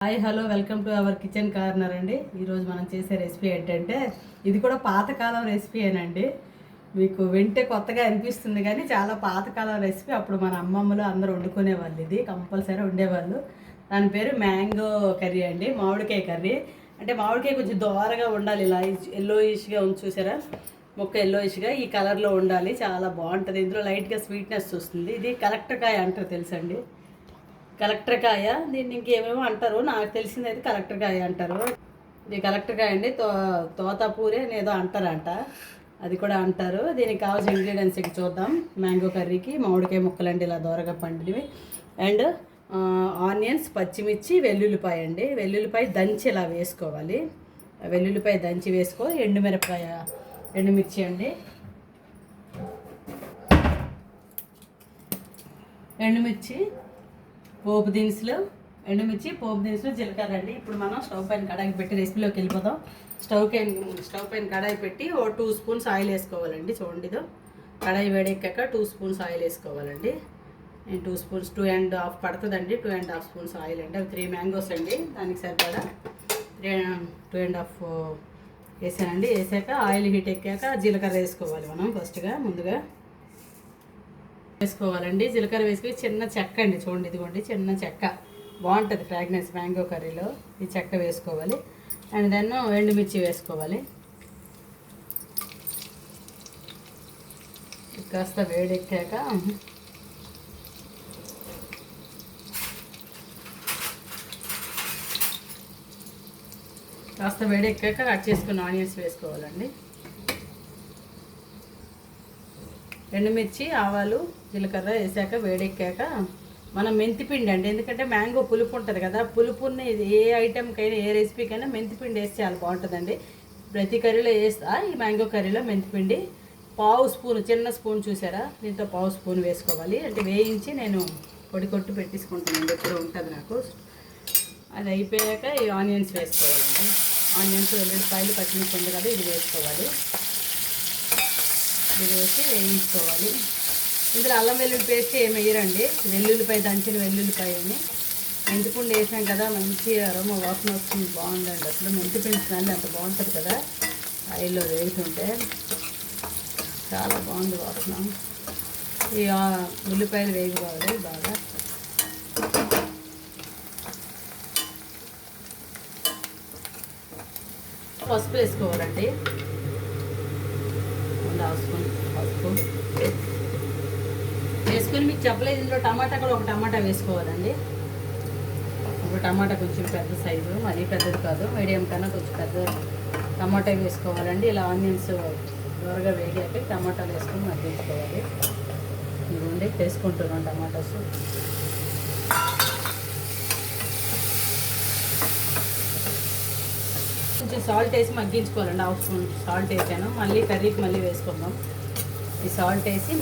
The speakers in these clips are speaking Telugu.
Hi hello welcome to our kitchen corner అండి. ఈరోజు మనం చేసే రెసిపీ ఏంటంటే ఇది కూడా పాతకాలం రెసిపీయేనండి. మీకు వింటే కొత్తగా అనిపిస్తుంది కానీ చాలా పాతకాలం రెసిపీ. అప్పుడు మన అమ్మమ్మలు అందరూ వండుకునేవాళ్ళు, ఇది కంపల్సరీ ఉండేవాళ్ళు. దాని పేరు మ్యాంగో కర్రీ అండి, మామిడికాయ కర్రీ. అంటే మామిడికాయ కొంచెం దోరగా ఉండాలి, ఇలా ఎల్లోయిష్గా ఉంది చూసారా, మొక్క ఎల్లోయిష్గా ఈ కలర్లో ఉండాలి, చాలా బాగుంటుంది. ఇందులో లైట్గా స్వీట్నెస్ వస్తుంది. ఇది కలెక్టర్ కాయ అంటారు తెలుసండి, కలెక్టర్ కాయ. దీన్ని ఇంకేమేమో అంటారు, నాకు తెలిసింది అయితే కలెక్టర్ కాయ అంటారు. ఇది కలెక్టర్ కాయ అండి, తోతాపూరి అనేదో అంటారంట, అది కూడా అంటారు. దీనికి కావాల్సిన ఇంగ్రీడియంట్స్ చూద్దాం. మ్యాంగో కర్రీకి మామిడికాయ ముక్కలండి ఇలా దోరగా పండినవి, అండ్ ఆనియన్స్, పచ్చిమిర్చి, వెల్లుల్లిపాయ అండి. వెల్లుల్లిపాయ దంచి ఇలా వేసుకోవాలి, వెల్లుల్లిపాయ దంచి వేసుకో. ఎండుమిర్చి అండి, పోపు దినుసులు, పోపు దినుసులు, జీలకర్ర అండి. ఇప్పుడు మనం స్టవ్ పైన కడాయి పెట్టి రెసిపీలోకి వెళ్ళిపోదాం. స్టవ్ పైన కడాయి పెట్టి 2 స్పూన్స్ ఆయిల్ వేసుకోవాలండి. చూడండి, కడాయి వేడెక్కాక 2 స్పూన్స్ ఆయిల్ వేసుకోవాలండి. నేను 2 స్పూన్స్ 2.5 పడుతుందండి, 2.5 స్పూన్స్ ఆయిల్ అండి. అవి 3 మ్యాంగోస్ అండి, దానికి సరిపడా 2.5 వేసానండి. వేసాక ఆయిల్ హీట్ ఎక్కాక జీలకర్ర వేసుకోవాలి. మనం ముందుగా వేసుకోవాలండి. జీలకర్ర వేసుకొని చిన్న చెక్క అండి, చూడండి ఇదిగోండి చిన్న చెక్క, బాగుంటుంది ఫ్రాగ్రెన్స్ మ్యాంగో కర్రీలో. ఈ చెక్క వేసుకోవాలి. అండ్ దెన్ ఎండుమిర్చి వేసుకోవాలి. కాస్త వేడెక్కాక కట్ చేసుకున్న ఆనియన్స్ వేసుకోవాలండి. ఎండుమిర్చి, ఆవాలు, జీలకర్ర వేసాక వేడెక్కాక మనం మెంతిపిండి అండి, ఎందుకంటే మ్యాంగో పులుపు ఉంటుంది కదా, పులుపుని ఏ ఐటెంకైనా ఏ రెసిపీకైనా మెంతిపిండి వేస్తే చాలా బాగుంటుందండి. ప్రతి కర్రీలో వేస్తా. ఈ మ్యాంగో కర్రీలో మెంతిపిండి 1/2 స్పూన్, చిన్న స్పూన్ చూసారా, దీంతో 1/2 స్పూన్ వేసుకోవాలి. అంటే వేయించి నేను పొడి కొట్టు పెట్టించుకుంటానండి, ఎప్పుడు ఉంటుంది నాకు. అది అయిపోయాక ఈ ఆనియన్స్ వేసుకోవాలండి. ఆనియన్స్, వెల్లుల్లిపాయలు, పచ్చిమిర్చి ఉంది కదా, ఇది వేసుకోవాలి. ఇది వేసి వేయించుకోవాలి. ఇందులో అల్లం వెల్లుల్లి పేస్ట్ ఏమి వేయరండి, వెల్లుల్లిపాయ దంచిన వెల్లుల్లిపాయని. మెంతిపిండి వేసాం కదా, మంచి అరోమా వాసన వస్తుంది, బాగుందండి. అసలు మెంతిపిండి స్మెల్ అంత బాగుంటుంది కదా ఆయిల్లో వేస్తుంటే, చాలా బాగుంది వాసన. ఈ ఉల్లిపాయలు వేగిపోవాలి బాగా. పసుపు వేసుకోవాలండి, 1/2 స్పూన్ పసుపు వేసుకొని, మీకు చెప్పలేదు ఇందులో టమాటా కూడా, ఒక టమాటా వేసుకోవాలండి. ఒక టమాటా కొంచెం పెద్ద సైజు, మరీ పెద్దది కాదు, మీడియం కన్నా కొంచెం పెద్ద టమాటా వేసుకోవాలండి. ఇలా ఆనియన్స్ త్వరగా వేగాక టమాటాలు వేసుకొని మగ్గించుకోవాలి. ఇదిగోండి వేసుకుంటున్నాం టమాటాస్. కొంచెం సాల్ట్ వేసి మగ్గించుకోవాలండి. 1/2 స్పూన్ సాల్ట్ వేసాను, మళ్ళీ కర్రీకి మళ్ళీ వేసుకుందాం. ఈ సాల్ట్ వేసి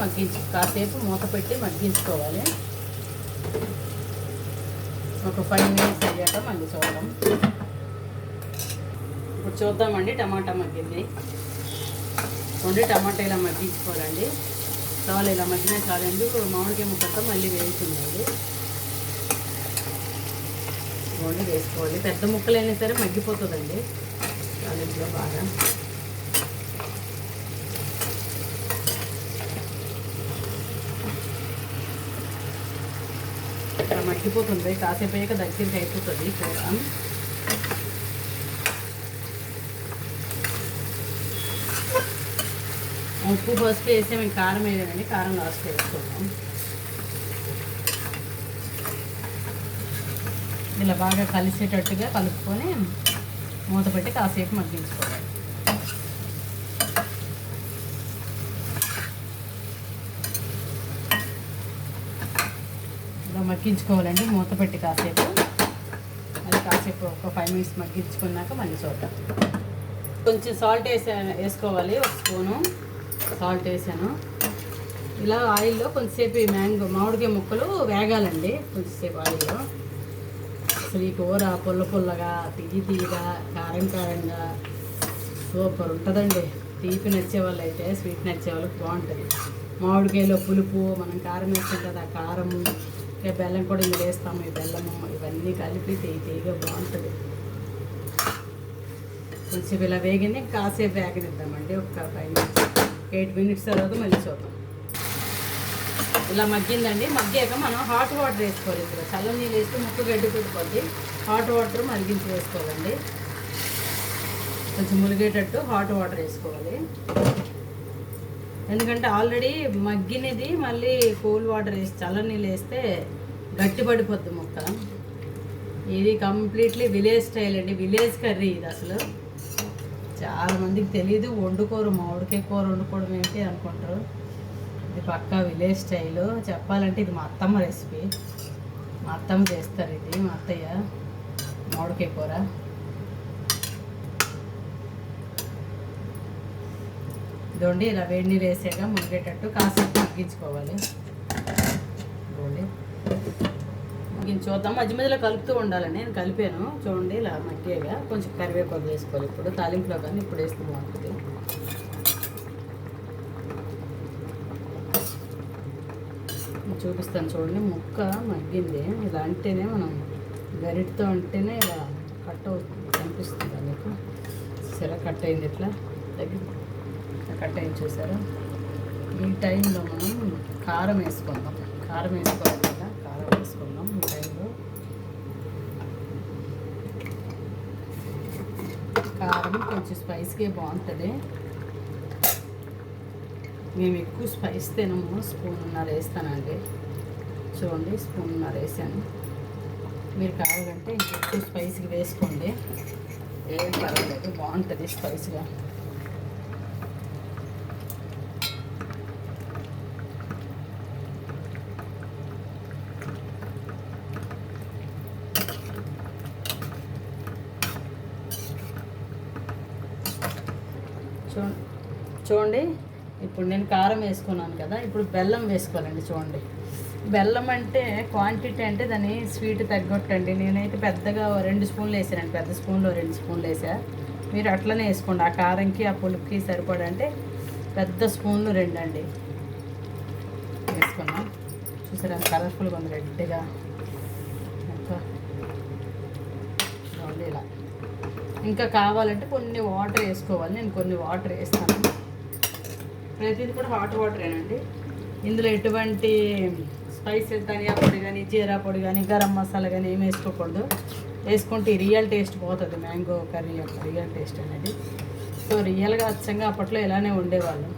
కాసేపు మూత పెట్టి మగ్గించుకోవాలి. ఒక 5 మినిట్స్ అయ్యాక మళ్ళీ చూద్దాం. ఇప్పుడు చూద్దామండి, టమాటా మగ్గింది. టమాటా ఇలా మగ్గించుకోవాలండి. చాలు, ఇలా మగ్గినా చాలండి. మామిడికాయ ముక్కతో మళ్ళీ వేస్తుందండి. వేసుకోవాలి. పెద్ద ముక్కలు అయినా సరే మగ్గిపోతుందండి ఇంట్లో బాగా. ఇక్కడ మగ్గిపోతుంది, కాసేపు అయ్యాక దగ్గరికి అయిపోతుంది కూర. ఉప్పు, పసుపు వేస్తే మేము కారం వేయలేదండి, కారం లాస్ట్ వేసుకుంటాం. ఇలా బాగా కలిసేటట్టుగా కలుపుకొని మూత పెట్టి కాసేపు మగ్గించుకోవాలి. ఇలా మగ్గించుకోవాలండి మూత పెట్టి కాసేపు. అది కాసేపు ఒక 5 మినిట్స్ మగ్గించుకున్నాక మళ్ళీ చూద్దాం. కొంచెం సాల్ట్ వేసుకోవాలి, 1 స్పూను సాల్ట్ వేసాను. ఇలా ఆయిల్లో కొంచెంసేపు ఈ మామిడికాయ ముక్కలు వేగాలండి, కొంచెంసేపు ఆయిల్లో. అసలు ఈ కూర పుల్లగా, తీయగా, కారంగా సూపర్ ఉంటుందండి. తీపి నచ్చే వాళ్ళు అయితే, స్వీట్ నచ్చే వాళ్ళకి బాగుంటుంది. మామిడికాయలో పులుపు, మనం కారం వేస్తాం కదా, కారం ఇక బెల్లం కూడా ఇందులో వేస్తాము. ఈ బెల్లము ఇవన్నీ కలిపి తీయగా బాగుంటుంది. కొంచెం ఇలా వేగింది, కాసేపు వేగనిద్దామండి. ఒక 8 మినిట్స్ తర్వాత మళ్ళీ చూద్దాం. ఇలా మగ్గిందండి. మగ్గాక మనం హాట్ వాటర్ వేసుకోవాలి. ఇందులో చల్ల నీళ్ళు వేస్తే ముక్కు గడ్డి పెట్టుకోండి. హాట్ వాటర్ మరిగించి వేసుకోవాలండి. కొంచెం ములిగేటట్టు హాట్ వాటర్ వేసుకోవాలి. ఎందుకంటే ఆల్రెడీ మగ్గినది మళ్ళీ కూల్ వాటర్ వేసి చల్ల నీళ్ళు వేస్తే గట్టి పడిపోద్ది ముక్క. ఇది కంప్లీట్లీ విలేజ్ స్టైల్ అండి. విలేజ్ కర్రీ ఇది. అసలు చాలామందికి తెలీదు, వండుకోరు. మామిడికాయ కూర వండుకోవడం ఏంటి అనుకుంటారు. ఇది పక్కా విలేజ్ స్టైలు. చెప్పాలంటే ఇది మా అత్తమ్మ రెసిపీ. మా అత్తమ్మ చేస్తారు ఇది. మా అత్తయ్య మామిడికాయ కూర. ఇదండి ఇలా వేడి నీళ్ళు వేసాక మునిగేటట్టు కాసేపు మగ్గించుకోవాలి. ఇదండి చూద్దాం. మధ్య మధ్యలో కలుపుతూ ఉండాలని నేను కలిపాను. చూడండి ఇలా మగ్గాక కొంచెం కరివేపాకు వేసుకోవాలి. ఇప్పుడు తాలింపులో కానీ ఇప్పుడు వేస్తే బాగుంటుంది. చూపిస్తాను చూడండి. ముక్క మగ్గింది. ఇలా అంటేనే మనం గరిటతో అంటేనే ఇలా కట్ అవుతుంది, కనిపిస్తుంది మీకు. సరే కట్ అయింది. ఇట్లా కట్ అయింది చూసారా. ఈ టైంలో మనం కారం వేసుకుందాం. కారం వేసుకోవాలి కదా, కారం వేసుకుందాం ఈ టైంలో. కారం కొంచెం స్పైస్గా బాగుంటుంది. మేము ఎక్కువ స్పైస్ తినము. స్పూన్నర వేస్తానండి. చూడండి స్పూన్నర వేసాను. మీరు కావాలంటే ఇంకెక్కువ స్పైస్గా వేసుకోండి, ఏం పర్వాలేదు, బాగుంటుంది స్పైస్గా. చూడండి ఇప్పుడు నేను కారం వేసుకున్నాను కదా. ఇప్పుడు బెల్లం వేసుకోవాలండి. చూడండి బెల్లం అంటే క్వాంటిటీ అంటే దాని స్వీట్ తగ్గొట్టండి. నేనైతే పెద్దగా 2 స్పూన్లు వేసానండి. పెద్ద స్పూన్లో 2 స్పూన్లు వేసా. మీరు అట్లనే వేసుకోండి. ఆ కారంకి ఆ పులుపుకి సరిపడా అంటే పెద్ద స్పూన్లు 2 అండి వేసుకున్నాం. చూసారా కలర్ఫుల్గా ఉంది రెడ్గా. చూడండి ఇలా. ఇంకా కావాలంటే కొన్ని వాటర్ వేసుకోవాలి. నేను కొన్ని వాటర్ వేస్తాను. ప్రతిదీ కూడా హాట్ వాటరేనండి. ఇందులో ఎటువంటి స్పైసెస్ ధనియా పొడి కానీ, జీరా పొడి కానీ, గరం మసాలా కానీ ఏమి వేసుకోకూడదు. వేసుకుంటే రియల్ టేస్ట్ పోతుంది. మ్యాంగో కర్రీ యొక్క రియల్ టేస్ట్ అనేది. సో రియల్గా అచ్చంగా అప్పట్లో ఇలానే ఉండేవాళ్ళు.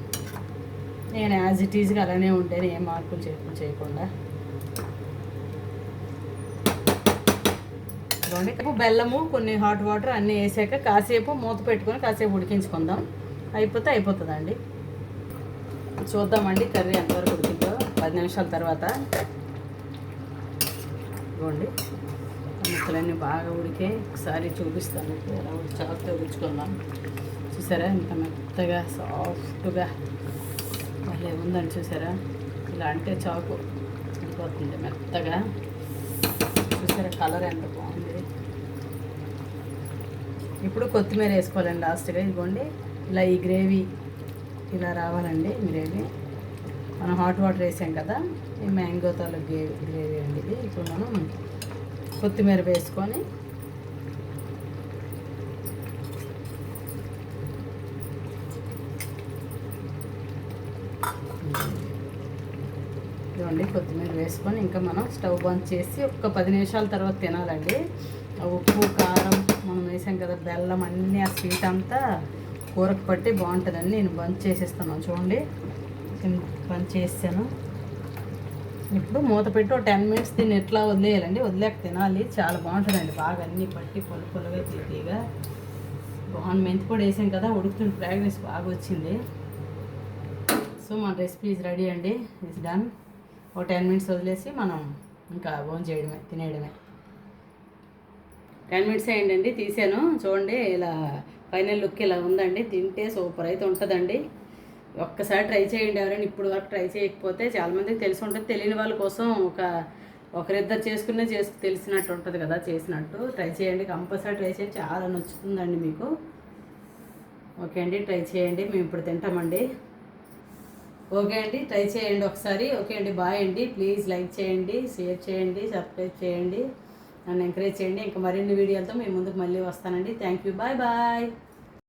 నేను యాజ్ ఇట్ ఈజ్గా అలానే ఉండేది, ఏం మార్పులు చేయకుండా. బెల్లము కొన్ని హాట్ వాటర్ అన్నీ వేసాక కాసేపు మూత పెట్టుకొని కాసేపు ఉడికించుకుందాం. అయిపోతుందండి. చూద్దామండి కర్రీ ఎంతవరకు ఉడికిందో 10 నిమిషాల తర్వాత. ఇవ్వండి ముక్కలన్నీ బాగా ఉడికే ఒకసారి చూపిస్తాను. ఎలా చాకుతో ఉడుచుకుందాం. చూసారా ఇంత మెత్తగా సాఫ్ట్గా మళ్ళీ ఉందని చూసారా. ఇలా అంటే చాకు ఉడిపోతుంది మెత్తగా. చూసారా కలర్ ఎంత బాగుంది. ఇప్పుడు కొత్తిమీర వేసుకోవాలండి లాస్ట్గా. ఇదిగోండి ఇలా ఈ గ్రేవీ ఇలా రావాలండి. గ్రేవీ మనం హాట్ వాటర్ వేసాం కదా, ఈ మ్యాంగో తాలూకు గ్రేవీ అండి ఇది. ఇప్పుడు మనం కొత్తిమీర వేసుకొని ఇవ్వండి కొత్తిమీర వేసుకొని ఇంకా మనం స్టవ్ బంద్ చేసి ఒక 10 నిమిషాల తర్వాత తినాలండి. ఉప్పు కారం మనం వేసాం కదా, బెల్లం అన్నీ ఆ స్వీట్ అంతా కూరకు పట్టి బాగుంటుందండి. నేను బంద్ చేసేస్తున్నాను. చూడండి బంద్ చేసాను. ఇప్పుడు మూత పెట్టి ఒక 10 మినిట్స్ దీన్ని ఎట్లా వదిలేయాలండి. వదిలేక తినాలి. చాలా బాగుంటుందండి. బాగా అన్నీ పట్టి పొలుగా తీగా బాగుంది. మెంతి పొడి వేసాం కదా, ఉడుకుతున్న ఫ్రాగ్రెన్స్ బాగా వచ్చింది. సో మన రెసిపీ ఈజ్ రెడీ అండి. Is done. ఒక 10 మినిట్స్ వదిలేసి మనం ఇంకా భోజనం చేయడమే, తినేయడమే. 10 మినిట్స్ అయ్యిందండి, తీసాను. చూడండి ఇలా ఫైనల్ లుక్ ఇలా ఉందండి. తింటే సూపర్ అయితే ఉంటుందండి. ఒక్కసారి ట్రై చేయండి. ఎవరైనా ఇప్పుడు వరకు ట్రై చేయకపోతే చాలామందికి తెలిసి ఉంటుంది. తెలియని వాళ్ళ కోసం ఒకరిద్దరు తెలిసినట్టు ఉంటుంది కదా, చేసినట్టు. ట్రై చేయండి, కంపల్సరీ ట్రై చేయండి. చాలా నచ్చుతుందండి మీకు. ఓకే అండి, ట్రై చేయండి. మేము ఇప్పుడు తింటామండి. ఓకే అండి, ట్రై చేయండి ఒకసారి. ఓకే అండి, బాయ్ అండి. ప్లీజ్ లైక్ చేయండి, షేర్ చేయండి, సబ్స్క్రైబ్ చేయండి, నన్ను ఎంకరేజ్ చేయండి. ఇంకా మరిన్ని వీడియోలతో మేము ముందుకు మళ్ళీ వస్తానండి. Thank you, bye bye.